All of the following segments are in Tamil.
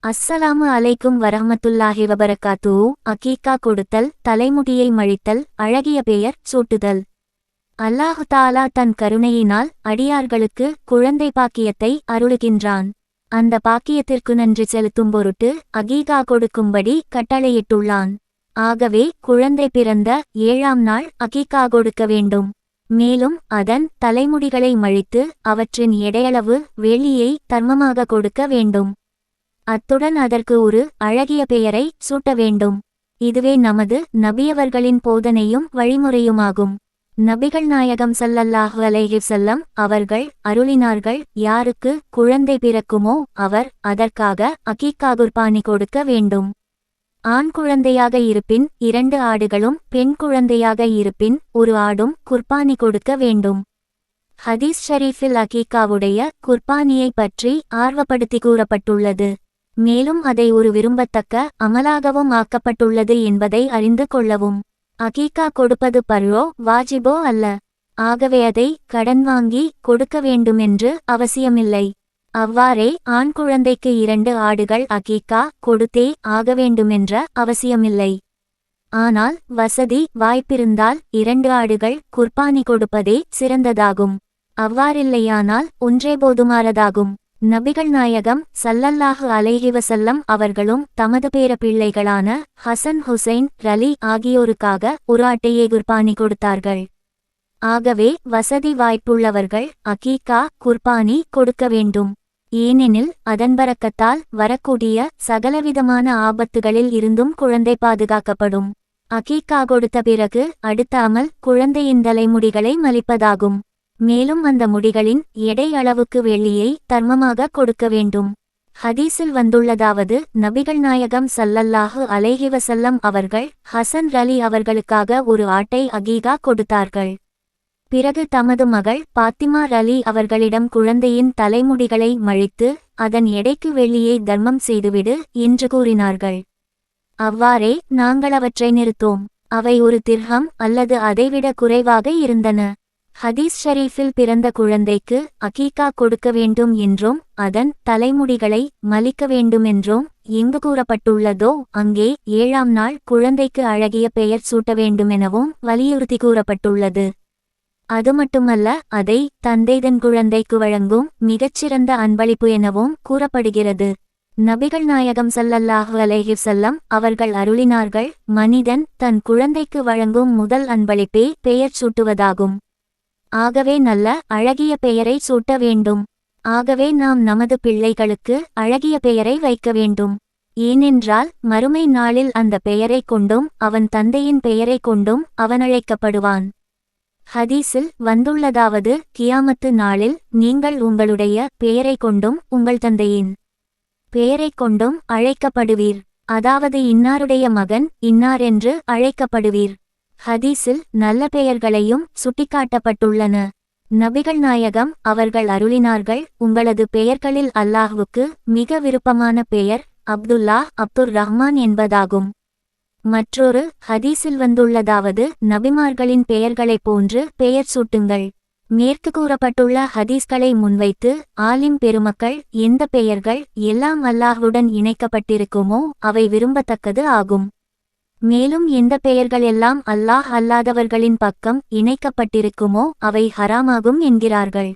அஸ்ஸலாமு அலைக்கும் வரஹ்மத்துல்லாஹி வபரகாத்துஹு. அகீகா கொடுத்தல், தலைமுடியை மழித்தல், அழகிய பெயர் சூட்டுதல். அல்லாஹு தஆலா தன் கருணையினால் அடியார்களுக்கு குழந்தை பாக்கியத்தை அருளுகின்றான். அந்த பாக்கியத்திற்கு நன்றி செலுத்தும் பொருட்டு அகீகா கொடுக்கும்படி கட்டளையிட்டுள்ளான். ஆகவே குழந்தை பிறந்த 7ஆம் நாள் அகீகா கொடுக்க வேண்டும். மேலும் அதன் தலைமுடிகளை மழித்து அவற்றின் எடையளவு வெள்ளியை தர்மமாக கொடுக்க வேண்டும். அத்துடன் அதற்கு ஒரு அழகிய பெயரை சூட்ட வேண்டும். இதுவே நமது நபியவர்களின் போதனையும் வழிமுறையுமாகும். நபிகள் நாயகம் ஸல்லல்லாஹு அலைஹி வஸல்லம் அவர்கள் அருளினார்கள், யாருக்கு குழந்தை பிறக்குமோ அவர் அதற்காக அகீகா குர்பானி கொடுக்க வேண்டும். ஆண் குழந்தையாக இருப்பின் 2 ஆடுகளும், பெண் குழந்தையாக இருப்பின் 1 ஆடும் குர்பானி கொடுக்க வேண்டும். ஹதீஸ் ஷரீஃபில் அகீகாவுடைய குர்பானியை பற்றி ஆர்வப்படுத்தி கூறப்பட்டுள்ளது. மேலும் அதை ஒரு விரும்பத்தக்க அமலாகவும் ஆக்கப்பட்டுள்ளது என்பதை அறிந்து கொள்ளவும். அகீகா கொடுப்பது பர்ரோ வாஜிபோ அல்ல. ஆகவே அதை கடன் வாங்கி கொடுக்க வேண்டுமென்று அவசியமில்லை. அவ்வாறே ஆண் குழந்தைக்கு 2 ஆடுகள் அகீகா கொடுத்தே ஆக வேண்டுமென்ற அவசியமில்லை. ஆனால் வசதி வாய்ப்பிருந்தால் 2 ஆடுகள் குர்பானி கொடுப்பதே சிறந்ததாகும். அவ்வாறில்லையானால் ஒன்றே போதுமானதாகும். நபிகள் நாயகம் ஸல்லல்லாஹு அலைஹி வஸல்லம் அவர்களும் தமது பேர பிள்ளைகளான ஹசன், ஹுசைன், ரலி ஆகியோருக்காக 1 ஆட்டையே குர்பானி கொடுத்தார்கள். ஆகவே வசதி வாய்ப்புள்ளவர்கள் அகீகா குர்பானி கொடுக்க வேண்டும். ஏனெனில் அதன் பரக்கத்தால் வரக்கூடிய சகலவிதமான ஆபத்துகளில் இருந்தும் குழந்தை பாதுகாக்கப்படும். அகீகா கொடுத்த பிறகு அடுத்த அமல் குழந்தையின் தலைமுடிகளை மலிப்பதாகும். மேலும் அந்த முடிகளின் எடை அளவுக்கு வெள்ளியை தர்மமாக கொடுக்க வேண்டும். ஹதீஸில் வந்துள்ளதாவது, நபிகள் நாயகம் ஸல்லல்லாஹு அலைஹி வஸல்லம் அவர்கள் ஹசன், ரலி அவர்களுக்காக 1 ஆட்டை அகீகா கொடுத்தார்கள். பிறகு தமது மகள் பாத்திமா ரலி அவர்களிடம் குழந்தையின் தலைமுடிகளை மழித்து அதன் எடைக்கு வெள்ளியை தர்மம் செய்துவிடு என்று கூறினார்கள். அவ்வாறே நாங்கள் அவற்றை நிறுத்தோம். அவை 1 திர்ஹம் அல்லது அதைவிட குறைவாக இருந்தன. ஹதீஸ் ஷரீஃபில் பிறந்த குழந்தைக்கு அகீகா கொடுக்க வேண்டும் என்றும் அதன் தலைமுடிகளை மலிக்க வேண்டுமென்றும் எங்கு கூறப்பட்டுள்ளதோ அங்கே 7ஆம் நாள் குழந்தைக்கு அழகிய பெயர் சூட்ட வேண்டுமெனவும் வலியுறுத்தி கூறப்பட்டுள்ளது. அது மட்டுமல்ல, அதை தந்தை தன் குழந்தைக்கு வழங்கும் மிகச்சிறந்த அன்பளிப்பு எனவும் கூறப்படுகிறது. நபிகள் நாயகம் ஸல்லல்லாஹு அலைஹி வஸல்லம் அவர்கள் அருளினார்கள், மனிதன் தன் குழந்தைக்கு வழங்கும் முதல் அன்பளிப்பே பெயர் சூட்டுவதாகும். ஆகவே நல்ல அழகிய பெயரை சூட்ட வேண்டும். ஆகவே நாம் நமது பிள்ளைகளுக்கு அழகிய பெயரை வைக்க வேண்டும். ஏனென்றால் மறுமை நாளில் அந்த பெயரை கொண்டும் அவன் தந்தையின் பெயரை கொண்டும் அவன் அழைக்கப்படுவான். ஹதீஸில் வந்துள்ளதாவது, கியாமத்து நாளில் நீங்கள் உங்களுடைய பெயரை கொண்டும் உங்கள் தந்தையின் பெயரை கொண்டும் அழைக்கப்படுவீர். அதாவது இன்னாருடைய மகன் இன்னார் என்று அழைக்கப்படுவீர். ஹதீஸில் நல்ல பெயர்களையும் சுட்டிக்காட்டப்பட்டுள்ளன. நபிகள் நாயகம் அவர்கள் அருளினார்கள், உங்களது பெயர்களில் அல்லாஹ்வுக்கு மிக விருப்பமான பெயர் அப்துல்லாஹ், அப்துர் ரஹ்மான் என்பதாகும். மற்றொரு ஹதீஸில் வந்துள்ளதாவது, நபிமார்களின் பெயர்களைப் போன்று பெயர் சூட்டுங்கள். மேற்கு கூறப்பட்டுள்ள ஹதீஸ்களை முன்வைத்து ஆலிம் பெருமக்கள் எந்த பெயர்கள் எல்லாம் அல்லாஹ்வுடன் இணைக்கப்பட்டிருக்குமோ அவை விரும்பத்தக்கது ஆகும். மேலும் எந்த பெயர்கள் எல்லாம் அல்லாஹ் அல்லாதவர்களின் பக்கம் இணைக்கப்பட்டிருக்குமோ அவை ஹராமாகும் என்கிறார்கள்.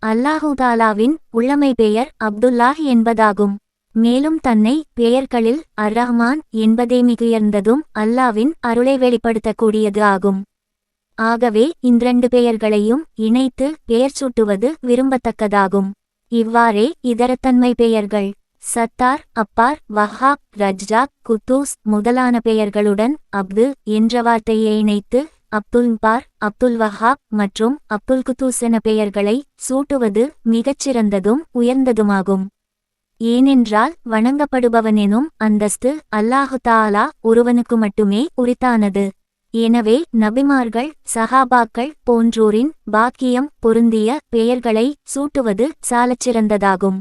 அல்லாஹு தஆலாவின் உள்ளமை பெயர் அப்துல்லாஹ் என்பதாகும். மேலும் தன்னை பெயர்களில் அர்-ரஹ்மான் என்பதே மிகுயர்ந்ததும் அல்லாவின் அருளை வெளிப்படுத்தக்கூடியது ஆகும். ஆகவே இந்த 2 பெயர்களையும் இணைத்து பெயர் சூட்டுவது விரும்பத்தக்கதாகும். இவ்வாறே இதரத்தன்மை பெயர்கள் சத்தார், அப்பார், வஹாப், ரஜ்ஜாக், குத்தூஸ் முதலான பெயர்களுடன் அப்து என்ற வார்த்தையை இணைத்து அப்துல்பார், அப்துல் வஹாப் மற்றும் அப்துல் குத்தூஸ் என பெயர்களை சூட்டுவது மிகச்சிறந்ததும் உயர்ந்ததுமாகும். ஏனென்றால் வணங்கப்படுபவனெனும் அந்தஸ்து அல்லாஹு தஆலா ஒருவனுக்கு மட்டுமே உரித்தானது. எனவே நபிமார்கள், சஹாபாக்கள் போன்றோரின் பாக்கியம் பொருந்திய பெயர்களை சூட்டுவது சாலச்சிறந்ததாகும்.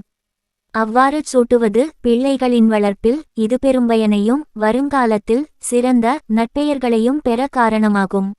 அவ்வாறு சூட்டுவது பிள்ளைகளின் வளர்ப்பில் இது பெரும்பயனையும் வருங்காலத்தில் சிறந்த நற்பெயர்களையும் பெற காரணமாகும்.